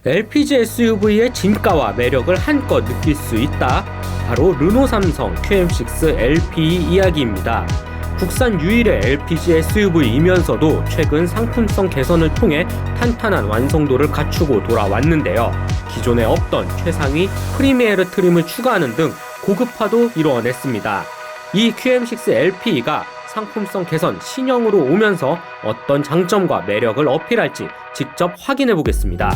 LPG SUV의 진가와 매력을 한껏 느낄 수 있다. 바로 르노 삼성 QM6 LPE 이야기입니다. 국산 유일의 LPG SUV이면서도 최근 상품성 개선을 통해 탄탄한 완성도를 갖추고 돌아왔는데요. 기존에 없던 최상위 프리미에르 트림을 추가하는 등 고급화도 이루어냈습니다. 이 QM6 LPE가 상품성 개선 신형으로 오면서 어떤 장점과 매력을 어필할지 직접 확인해 보겠습니다.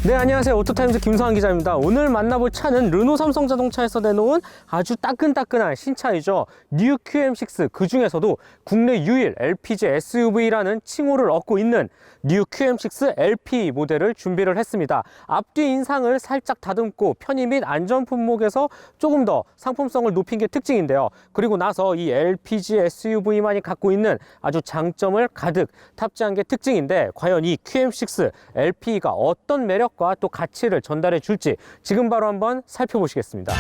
네, 안녕하세요. 오토타임즈 김성환 기자입니다. 오늘 만나볼 차는 르노 삼성 자동차에서 내놓은 아주 따끈따끈한 신차이죠. 뉴 QM6, 그 중에서도 국내 유일 LPG SUV라는 칭호를 얻고 있는 뉴 QM6 LP 모델을 준비를 했습니다. 앞뒤 인상을 살짝 다듬고 편의 및 안전 품목에서 조금 더 상품성을 높인 게 특징인데요. 그리고 나서 이 LPG SUV만이 갖고 있는 아주 장점을 가득 탑재한 게 특징인데, 과연 이 QM6 LP가 어떤 매력과 또 가치를 전달해 줄지 지금 바로 한번 살펴보시겠습니다.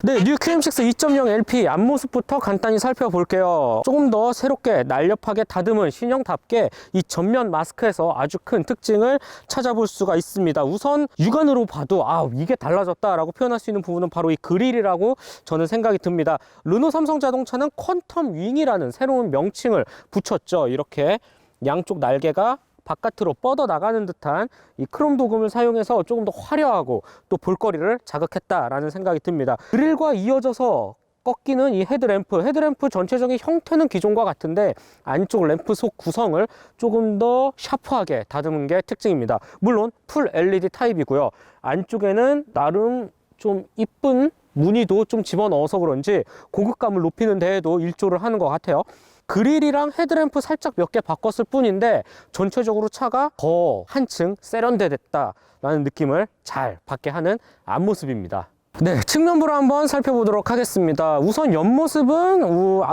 네, 뉴 QM6 2.0 LP 앞모습부터 간단히 살펴볼게요. 조금 더 새롭게 날렵하게 다듬은 신형답게 이 전면 마스크에서 아주 큰 특징을 찾아볼 수가 있습니다. 우선 육안으로 봐도 이게 달라졌다라고 표현할 수 있는 부분은 바로 이 그릴이라고 저는 생각이 듭니다. 르노 삼성 자동차는 퀀텀 윙이라는 새로운 명칭을 붙였죠. 이렇게 양쪽 날개가 바깥으로 뻗어 나가는 듯한 이 크롬 도금을 사용해서 조금 더 화려하고 또 볼거리를 자극했다라는 생각이 듭니다. 그릴과 이어져서 꺾이는 이 헤드램프 전체적인 형태는 기존과 같은데 안쪽 램프 속 구성을 조금 더 샤프하게 다듬은 게 특징입니다. 물론 풀 LED 타입이고요. 안쪽에는 나름 좀 이쁜 무늬도 좀 집어넣어서 그런지 고급감을 높이는 데에도 일조를 하는 것 같아요. 그릴이랑 헤드램프 살짝 몇 개 바꿨을 뿐인데 전체적으로 차가 더 한층 세련되었다라는 느낌을 잘 받게 하는 앞모습입니다. 네, 측면부로 한번 살펴보도록 하겠습니다. 우선 옆모습은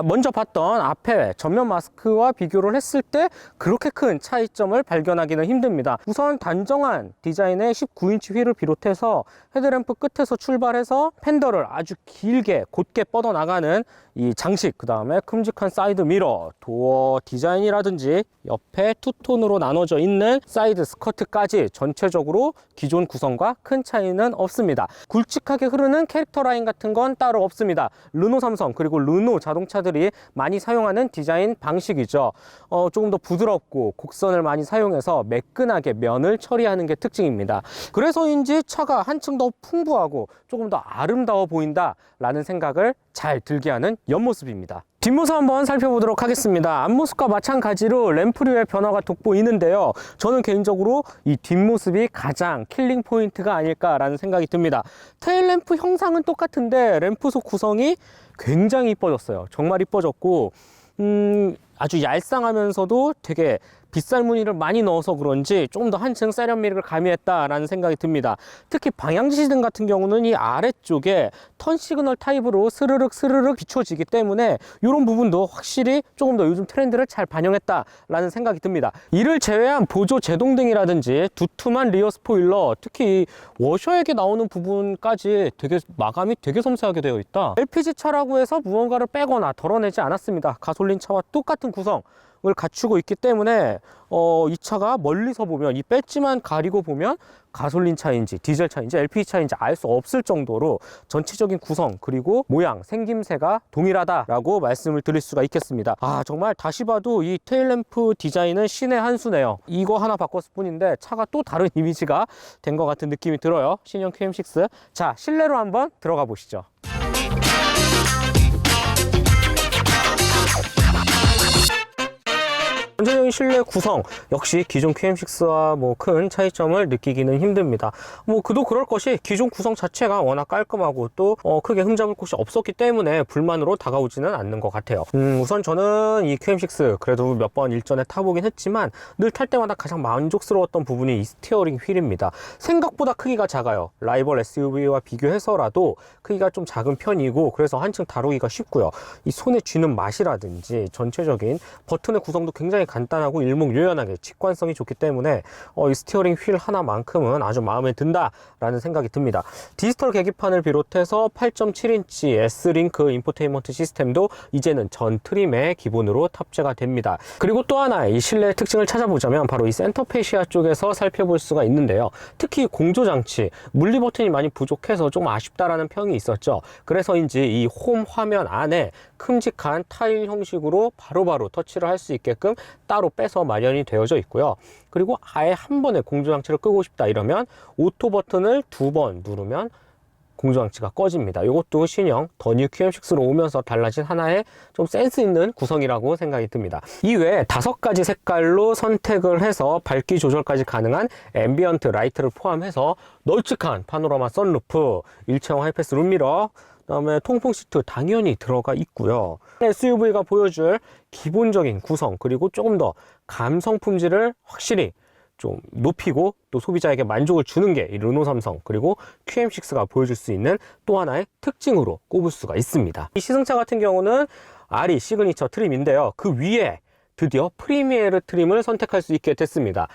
먼저 봤던 앞에 전면 마스크와 비교를 했을 때 그렇게 큰 차이점을 발견하기는 힘듭니다. 우선 단정한 디자인의 19인치 휠을 비롯해서 헤드램프 끝에서 출발해서 팬더를 아주 길게 곧게 뻗어나가는 이 장식, 그 다음에 큼직한 사이드 미러, 도어 디자인이라든지 옆에 투톤으로 나눠져 있는 사이드 스커트까지 전체적으로 기존 구성과 큰 차이는 없습니다. 굵직하게 흐르는 캐릭터 라인 같은 건 따로 없습니다. 르노 삼성 그리고 르노 자동차들이 많이 사용하는 디자인 방식이죠. 조금 더 부드럽고 곡선을 많이 사용해서 매끈하게 면을 처리하는 게 특징입니다. 그래서인지 차가 한층 더 풍부하고 조금 더 아름다워 보인다 라는 생각을 잘 들게 하는 옆모습입니다. 뒷모습 한번 살펴보도록 하겠습니다. 앞모습과 마찬가지로 램프류의 변화가 돋보이는데요. 저는 개인적으로 이 뒷모습이 가장 킬링 포인트가 아닐까라는 생각이 듭니다. 테일 램프 형상은 똑같은데 램프 속 구성이 굉장히 이뻐졌어요. 정말 이뻐졌고 아주 얄쌍하면서도 되게 빗살 무늬를 많이 넣어서 그런지 조금 더 한층 세련미를 가미했다라는 생각이 듭니다. 특히 방향지시등 같은 경우는 이 아래쪽에 턴 시그널 타입으로 스르륵 비춰지기 때문에 이런 부분도 확실히 조금 더 요즘 트렌드를 잘 반영했다라는 생각이 듭니다. 이를 제외한 보조 제동등이라든지 두툼한 리어 스포일러, 특히 워셔액에 나오는 부분까지 되게 마감이 되게 섬세하게 되어 있다. LPG 차라고 해서 무언가를 빼거나 덜어내지 않았습니다. 가솔린 차와 똑같은 구성을 갖추고 있기 때문에 이 차가 멀리서 보면, 이 배지만 가리고 보면 가솔린 차인지 디젤 차인지 LPG 차인지 알 수 없을 정도로 전체적인 구성 그리고 모양, 생김새가 동일하다라고 말씀을 드릴 수가 있겠습니다. 정말 다시 봐도 이 테일램프 디자인은 신의 한 수네요. 이거 하나 바꿨을 뿐인데 차가 또 다른 이미지가 된 것 같은 느낌이 들어요. 신형 QM6. 자, 실내로 한번 들어가 보시죠. 전체적인 실내 구성 역시 기존 QM6와 큰 차이점을 느끼기는 힘듭니다. 그도 그럴 것이 기존 구성 자체가 워낙 깔끔하고 또 크게 흠잡을 곳이 없었기 때문에 불만으로 다가오지는 않는 것 같아요. 우선 저는 이 QM6 그래도 몇 번 일전에 타보긴 했지만 늘 탈 때마다 가장 만족스러웠던 부분이 이 스티어링 휠입니다. 생각보다 크기가 작아요. 라이벌 SUV와 비교해서라도 크기가 좀 작은 편이고, 그래서 한층 다루기가 쉽고요. 이 손에 쥐는 맛이라든지 전체적인 버튼의 구성도 굉장히 간단합니다. 간단하고 일목요연하게 직관성이 좋기 때문에 이 스티어링 휠 하나만큼은 아주 마음에 든다라는 생각이 듭니다. 디지털 계기판을 비롯해서 8.7인치 S링크 인포테인먼트 시스템도 이제는 전 트림에 기본으로 탑재가 됩니다. 그리고 또 하나 이 실내 특징을 찾아보자면 바로 이 센터 페시아 쪽에서 살펴볼 수가 있는데요. 특히 공조장치, 물리 버튼이 많이 부족해서 좀 아쉽다라는 평이 있었죠. 그래서인지 이 홈 화면 안에 큼직한 타일 형식으로 바로바로 터치를 할 수 있게끔 따로 빼서 마련이 되어져 있고요. 그리고 아예 한 번에 공조장치를 끄고 싶다 이러면 오토 버튼을 2번 누르면 공조장치가 꺼집니다. 이것도 신형 더 뉴 QM6로 오면서 달라진 하나의 좀 센스 있는 구성이라고 생각이 듭니다. 이외에 5가지 색깔로 선택을 해서 밝기 조절까지 가능한 앰비언트 라이트를 포함해서 널찍한 파노라마 선루프, 일체형 하이패스 룸미러, 그다음에 통풍 시트 당연히 들어가 있고요. SUV가 보여줄 기본적인 구성, 그리고 조금 더 감성 품질을 확실히 좀 높이고 또 소비자에게 만족을 주는 게 이 르노 삼성 그리고 QM6가 보여줄 수 있는 또 하나의 특징으로 꼽을 수가 있습니다. 이 시승차 같은 경우는 RE 시그니처 트림인데요. 그 위에 드디어 프리미에르 트림을 선택할 수 있게 됐습니다.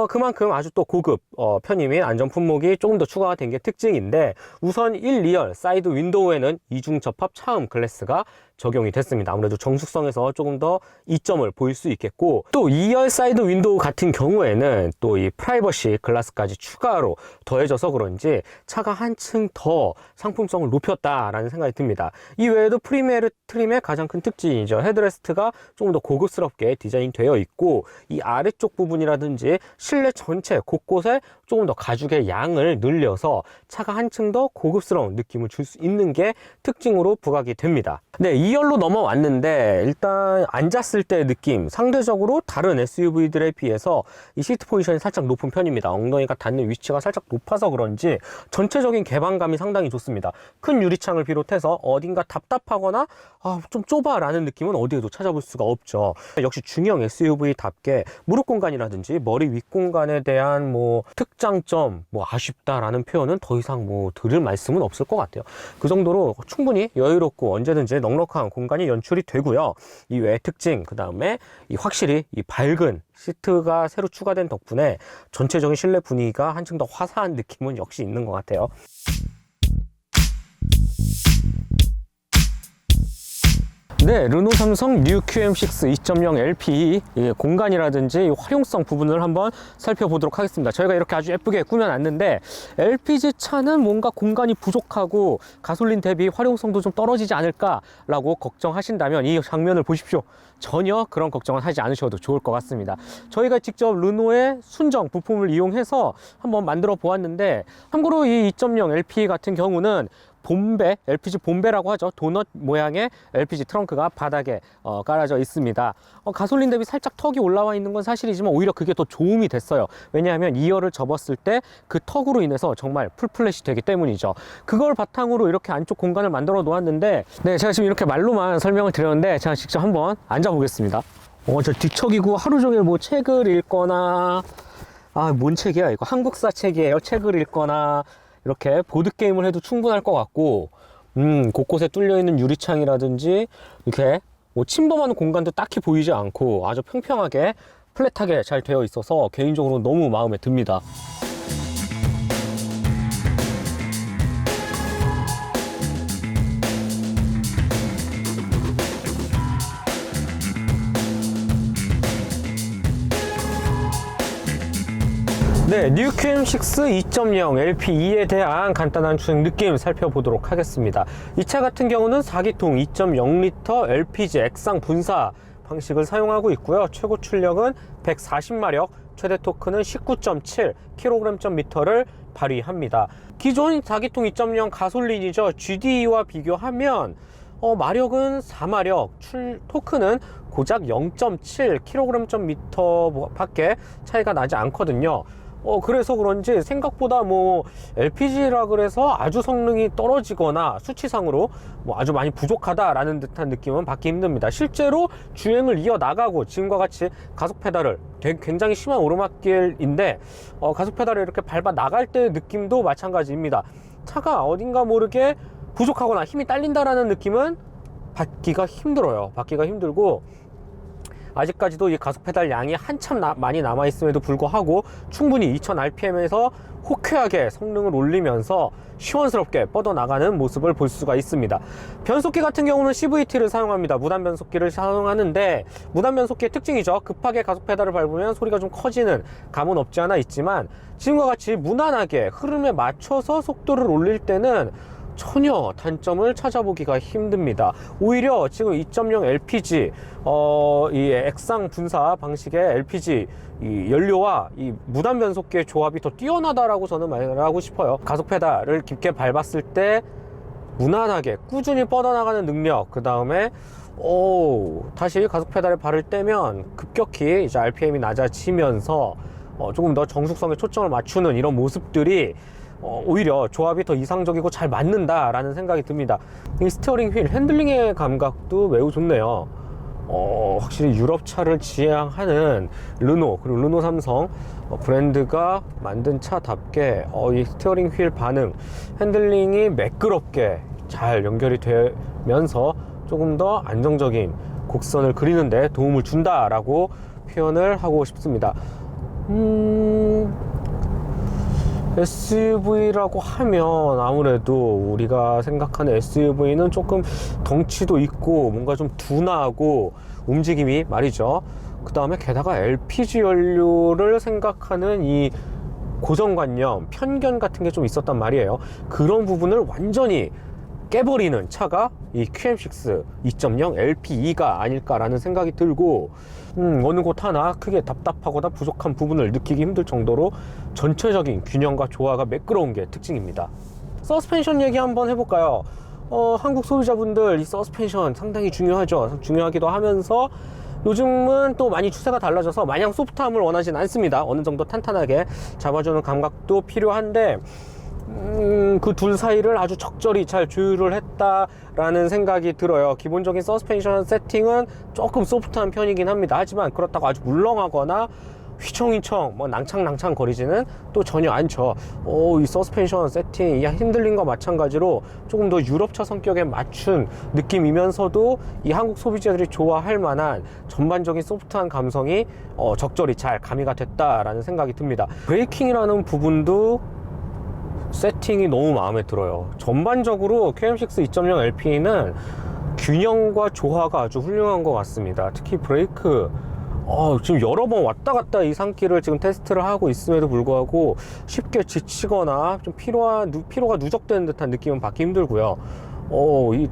그만큼 아주 또 고급 편의 및 안전 품목이 조금 더 추가가 된 게 특징인데, 우선 1, 2열 사이드 윈도우에는 이중 접합 차음 글래스가 적용이 됐습니다. 아무래도 정숙성에서 조금 더 이점을 보일 수 있겠고, 또 2열 사이드 윈도우 같은 경우에는 또 이 프라이버시 글라스까지 추가로 더해져서 그런지 차가 한층 더 상품성을 높였다라는 생각이 듭니다. 이 외에도 프리미에르 트림의 가장 큰 특징이죠. 헤드레스트가 조금 더 고급스럽게 디자인되어 있고, 이 아래쪽 부분이라든지 실내 전체 곳곳에 조금 더 가죽의 양을 늘려서 차가 한층 더 고급스러운 느낌을 줄 수 있는 게 특징으로 부각이 됩니다. 네, 2열로 넘어왔는데 일단 앉았을 때 느낌, 상대적으로 다른 SUV들에 비해서 이 시트 포지션이 살짝 높은 편입니다. 엉덩이가 닿는 위치가 살짝 높아서 그런지 전체적인 개방감이 상당히 좋습니다. 큰 유리창을 비롯해서 어딘가 답답하거나 좀 좁아 라는 느낌은 어디에도 찾아볼 수가 없죠. 역시 중형 SUV답게 무릎 공간이라든지 머리 윗 공간에 대한 특장점, 아쉽다라는 표현은 더 이상 들을 말씀은 없을 것 같아요. 그 정도로 충분히 여유롭고 언제든지 넉넉한 공간이 연출이 되고요. 이 외의 특징, 그 다음에 확실히 이 밝은 시트가 새로 추가된 덕분에 전체적인 실내 분위기가 한층 더 화사한 느낌은 역시 있는 것 같아요. 네, 르노 삼성 뉴 QM6 2.0 LP 공간이라든지 활용성 부분을 한번 살펴보도록 하겠습니다. 저희가 이렇게 아주 예쁘게 꾸며놨는데, LPG 차는 뭔가 공간이 부족하고 가솔린 대비 활용성도 좀 떨어지지 않을까라고 걱정하신다면 이 장면을 보십시오. 전혀 그런 걱정은 하지 않으셔도 좋을 것 같습니다. 저희가 직접 르노의 순정 부품을 이용해서 한번 만들어 보았는데, 참고로 이 2.0 LP 같은 경우는 본배, LPG 본배라고 하죠. 도넛 모양의 LPG 트렁크가 바닥에 깔아져 있습니다. 가솔린 대비 살짝 턱이 올라와 있는 건 사실이지만 오히려 그게 더 도움이 됐어요. 왜냐하면 2열을 접었을 때 그 턱으로 인해서 정말 풀플랫이 되기 때문이죠. 그걸 바탕으로 이렇게 안쪽 공간을 만들어 놓았는데, 네, 제가 지금 이렇게 말로만 설명을 드렸는데 제가 직접 한번 앉아 보겠습니다. 저 뒤척이고 하루 종일 책을 읽거나, 뭔 책이야 이거, 한국사 책이에요. 책을 읽거나 이렇게 보드게임을 해도 충분할 것 같고, 곳곳에 뚫려있는 유리창이라든지 이렇게 침범하는 공간도 딱히 보이지 않고 아주 평평하게 플랫하게 잘 되어 있어서 개인적으로 너무 마음에 듭니다. 네, 뉴 QM6 2.0 LP2에 대한 간단한 주행 느낌 살펴보도록 하겠습니다. 이 차 같은 경우는 4기통 2.0L LPG 액상 분사 방식을 사용하고 있고요. 최고 출력은 140마력, 최대 토크는 19.7kgm를 발휘합니다. 기존 4기통 2.0 가솔린이죠. GDE와 비교하면 마력은 4마력, 토크는 고작 0.7kgm 밖에 차이가 나지 않거든요. 그래서 그런지 생각보다 LPG라 그래서 아주 성능이 떨어지거나 수치상으로 아주 많이 부족하다라는 듯한 느낌은 받기 힘듭니다. 실제로 주행을 이어나가고 지금과 같이 가속 페달을, 굉장히 심한 오르막길인데 가속 페달을 이렇게 밟아 나갈 때의 느낌도 마찬가지입니다. 차가 어딘가 모르게 부족하거나 힘이 딸린다라는 느낌은 받기가 힘들어요. 받기가 힘들고, 아직까지도 이 가속 페달 양이 한참 많이 남아 있음에도 불구하고 충분히 2000rpm에서 호쾌하게 성능을 올리면서 시원스럽게 뻗어나가는 모습을 볼 수가 있습니다. 변속기 같은 경우는 CVT를 사용합니다. 무단 변속기를 사용하는데, 무단 변속기의 특징이죠. 급하게 가속 페달을 밟으면 소리가 좀 커지는 감은 없지 않아 있지만, 지금과 같이 무난하게 흐름에 맞춰서 속도를 올릴 때는 전혀 단점을 찾아보기가 힘듭니다. 오히려 지금 2.0 LPG 이 액상 분사 방식의 LPG 이 연료와 이 무단 변속기의 조합이 더 뛰어나다라고 저는 말하고 싶어요. 가속 페달을 깊게 밟았을 때 무난하게 꾸준히 뻗어나가는 능력, 그 다음에 다시 가속 페달에 발을 떼면 급격히 이제 RPM이 낮아지면서 조금 더 정숙성에 초점을 맞추는 이런 모습들이 오히려 조합이 더 이상적이고 잘 맞는다라는 생각이 듭니다. 이 스티어링 휠 핸들링의 감각도 매우 좋네요. 확실히 유럽차를 지향하는 르노, 그리고 르노 삼성 브랜드가 만든 차답게 이 스티어링 휠 반응, 핸들링이 매끄럽게 잘 연결이 되면서 조금 더 안정적인 곡선을 그리는데 도움을 준다라고 표현을 하고 싶습니다. SUV라고 하면 아무래도 우리가 생각하는 SUV는 조금 덩치도 있고 뭔가 좀 둔하고 움직임이 말이죠. 그 다음에 게다가 LPG 연료를 생각하는 이 고정관념, 편견 같은 게 좀 있었단 말이에요. 그런 부분을 완전히 깨버리는 차가 이 QM6 2.0 LPE가 아닐까라는 생각이 들고, 어느 곳 하나 크게 답답하거나 부족한 부분을 느끼기 힘들 정도로 전체적인 균형과 조화가 매끄러운 게 특징입니다. 서스펜션 얘기 한번 해볼까요? 한국 소비자분들 이 서스펜션 상당히 중요하죠. 중요하기도 하면서 요즘은 또 많이 추세가 달라져서 마냥 소프트함을 원하진 않습니다. 어느 정도 탄탄하게 잡아주는 감각도 필요한데, 그 둘 사이를 아주 적절히 잘 조율을 했다라는 생각이 들어요. 기본적인 서스펜션 세팅은 조금 소프트한 편이긴 합니다. 하지만 그렇다고 아주 물렁하거나 휘청휘청 낭창낭창 거리지는 또 전혀 않죠. 이 서스펜션 세팅, 이 핸들링과 마찬가지로 조금 더 유럽차 성격에 맞춘 느낌이면서도 이 한국 소비자들이 좋아할 만한 전반적인 소프트한 감성이 적절히 잘 가미가 됐다라는 생각이 듭니다. 브레이킹이라는 부분도 세팅이 너무 마음에 들어요. 전반적으로 QM6 2.0 LP는 균형과 조화가 아주 훌륭한 것 같습니다. 특히 브레이크, 지금 여러 번 왔다 갔다 이 산길을 지금 테스트를 하고 있음에도 불구하고 쉽게 지치거나 좀 피로가 누적되는 듯한 느낌은 받기 힘들고요.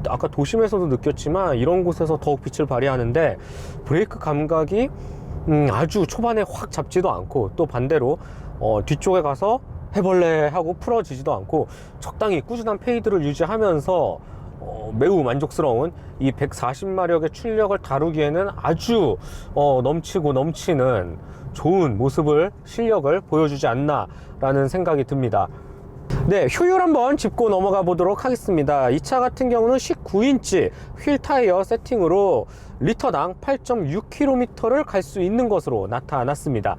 아까 도심에서도 느꼈지만 이런 곳에서 더욱 빛을 발휘하는데, 브레이크 감각이 아주 초반에 확 잡지도 않고, 또 반대로 뒤쪽에 가서 해벌레 하고 풀어지지도 않고 적당히 꾸준한 페이드를 유지하면서 매우 만족스러운 이 140마력의 출력을 다루기에는 아주 넘치고 넘치는 좋은 모습을, 실력을 보여주지 않나 라는 생각이 듭니다. 네, 효율 한번 짚고 넘어가 보도록 하겠습니다. 이 차 같은 경우는 19인치 휠 타이어 세팅으로 리터당 8.6km를 갈 수 있는 것으로 나타났습니다.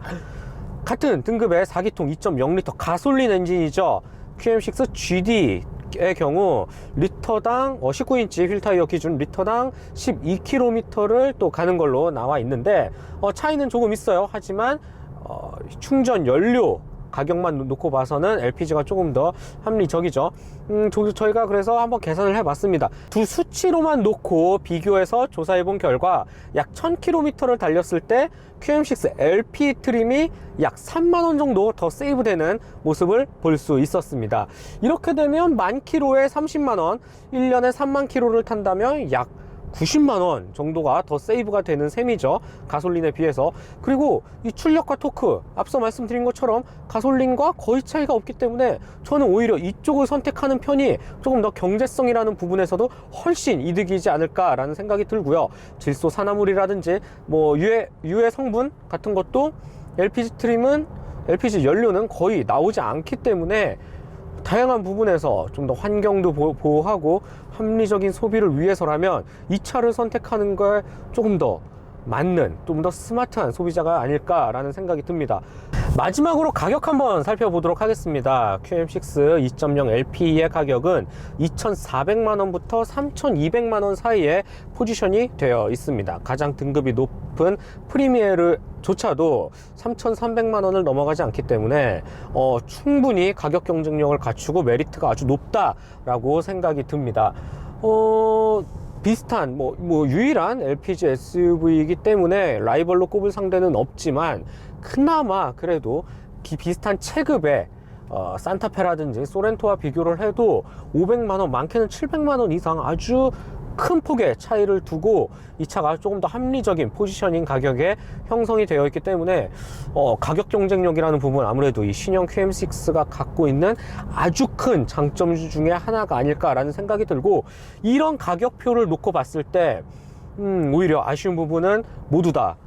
같은 등급의 4기통 2.0L 가솔린 엔진이죠. QM6 GD의 경우 리터당 19인치 휠 타이어 기준 리터당 12km를 또 가는 걸로 나와 있는데, 차이는 조금 있어요. 하지만 충전 연료 가격만 놓고 봐서는 LPG가 조금 더 합리적이죠. 저희가 그래서 한번 계산을 해봤습니다. 두 수치로만 놓고 비교해서 조사해본 결과 약 1000km를 달렸을 때 QM6 LP 트림이 약 3만원 정도 더 세이브되는 모습을 볼 수 있었습니다. 이렇게 되면 10,000km에 30만원, 1년에 3만 km를 탄다면 약 90만원 정도가 더 세이브가 되는 셈이죠. 가솔린에 비해서. 그리고 이 출력과 토크, 앞서 말씀드린 것처럼 가솔린과 거의 차이가 없기 때문에 저는 오히려 이쪽을 선택하는 편이 조금 더 경제성이라는 부분에서도 훨씬 이득이지 않을까라는 생각이 들고요. 질소 산화물이라든지 유해 성분 같은 것도 LPG 연료는 거의 나오지 않기 때문에 다양한 부분에서 좀 더 환경도 보호하고 합리적인 소비를 위해서라면 이 차를 선택하는 걸 조금 더 맞는, 좀 더 스마트한 소비자가 아닐까라는 생각이 듭니다. 마지막으로 가격 한번 살펴보도록 하겠습니다. QM6 2.0 LPE의 가격은 2,400만원부터 3,200만원 사이에 포지션이 되어 있습니다. 가장 등급이 높은 프리미에르조차도 3,300만원을 넘어가지 않기 때문에 충분히 가격 경쟁력을 갖추고 메리트가 아주 높다라고 생각이 듭니다. 비슷한 유일한 LPG SUV이기 때문에 라이벌로 꼽을 상대는 없지만 그나마 그래도 비슷한 체급의 산타페라든지 소렌토와 비교를 해도 500만원, 많게는 700만원 이상 아주 큰 폭의 차이를 두고 이 차가 조금 더 합리적인 포지셔닝 가격에 형성이 되어 있기 때문에 가격 경쟁력이라는 부분, 아무래도 이 신형 QM6가 갖고 있는 아주 큰 장점 중에 하나가 아닐까라는 생각이 들고, 이런 가격표를 놓고 봤을 때 오히려 아쉬운 부분은 모두 다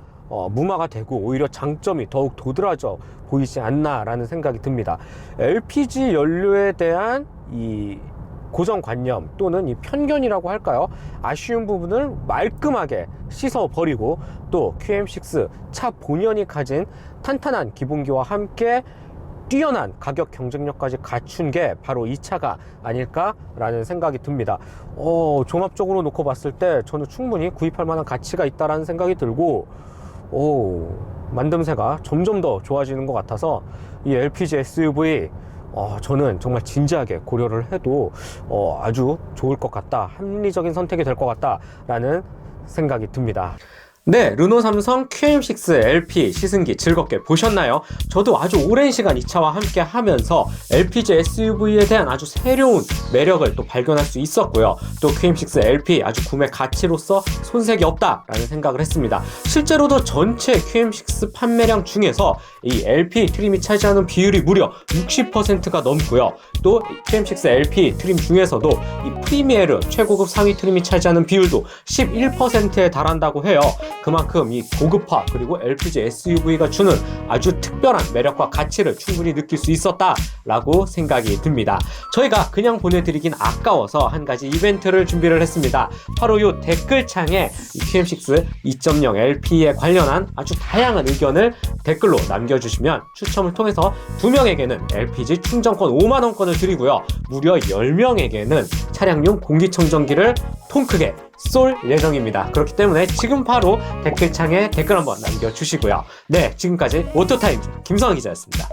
무마가 되고 오히려 장점이 더욱 도드라져 보이지 않나라는 생각이 듭니다. LPG 연료에 대한 이 고정관념 또는 이 편견이라고 할까요? 아쉬운 부분을 말끔하게 씻어버리고 또 QM6 차 본연이 가진 탄탄한 기본기와 함께 뛰어난 가격 경쟁력까지 갖춘 게 바로 이 차가 아닐까라는 생각이 듭니다. 종합적으로 놓고 봤을 때 저는 충분히 구입할 만한 가치가 있다라는 생각이 들고, 만듦새가 점점 더 좋아지는 것 같아서 이 LPG SUV 저는 정말 진지하게 고려를 해도 아주 좋을 것 같다, 합리적인 선택이 될 것 같다 라는 생각이 듭니다. 네, 르노 삼성 QM6 LP 시승기 즐겁게 보셨나요? 저도 아주 오랜 시간 이 차와 함께 하면서 LPG SUV에 대한 아주 새로운 매력을 또 발견할 수 있었고요. 또 QM6 LP 아주 구매 가치로서 손색이 없다라는 생각을 했습니다. 실제로도 전체 QM6 판매량 중에서 이 LP 트림이 차지하는 비율이 무려 60%가 넘고요. 또 QM6 LP 트림 중에서도 이 프리미에르 최고급 상위 트림이 차지하는 비율도 11%에 달한다고 해요. 그만큼 이 고급화 그리고 LPG SUV가 주는 아주 특별한 매력과 가치를 충분히 느낄 수 있었다라고 생각이 듭니다. 저희가 그냥 보내드리긴 아까워서 한 가지 이벤트를 준비를 했습니다. 바로 이 댓글창에 이 QM6 2.0 LP에 관련한 아주 다양한 의견을 댓글로 남겨주시면 추첨을 통해서 2명에게는 LPG 충전권 5만원권을 드리고요. 무려 10명에게는 차량용 공기청정기를 통 크게 쏠 예정입니다. 그렇기 때문에 지금 바로 댓글창에 댓글 한번 남겨주시고요. 네, 지금까지 오토타임 김성환 기자였습니다.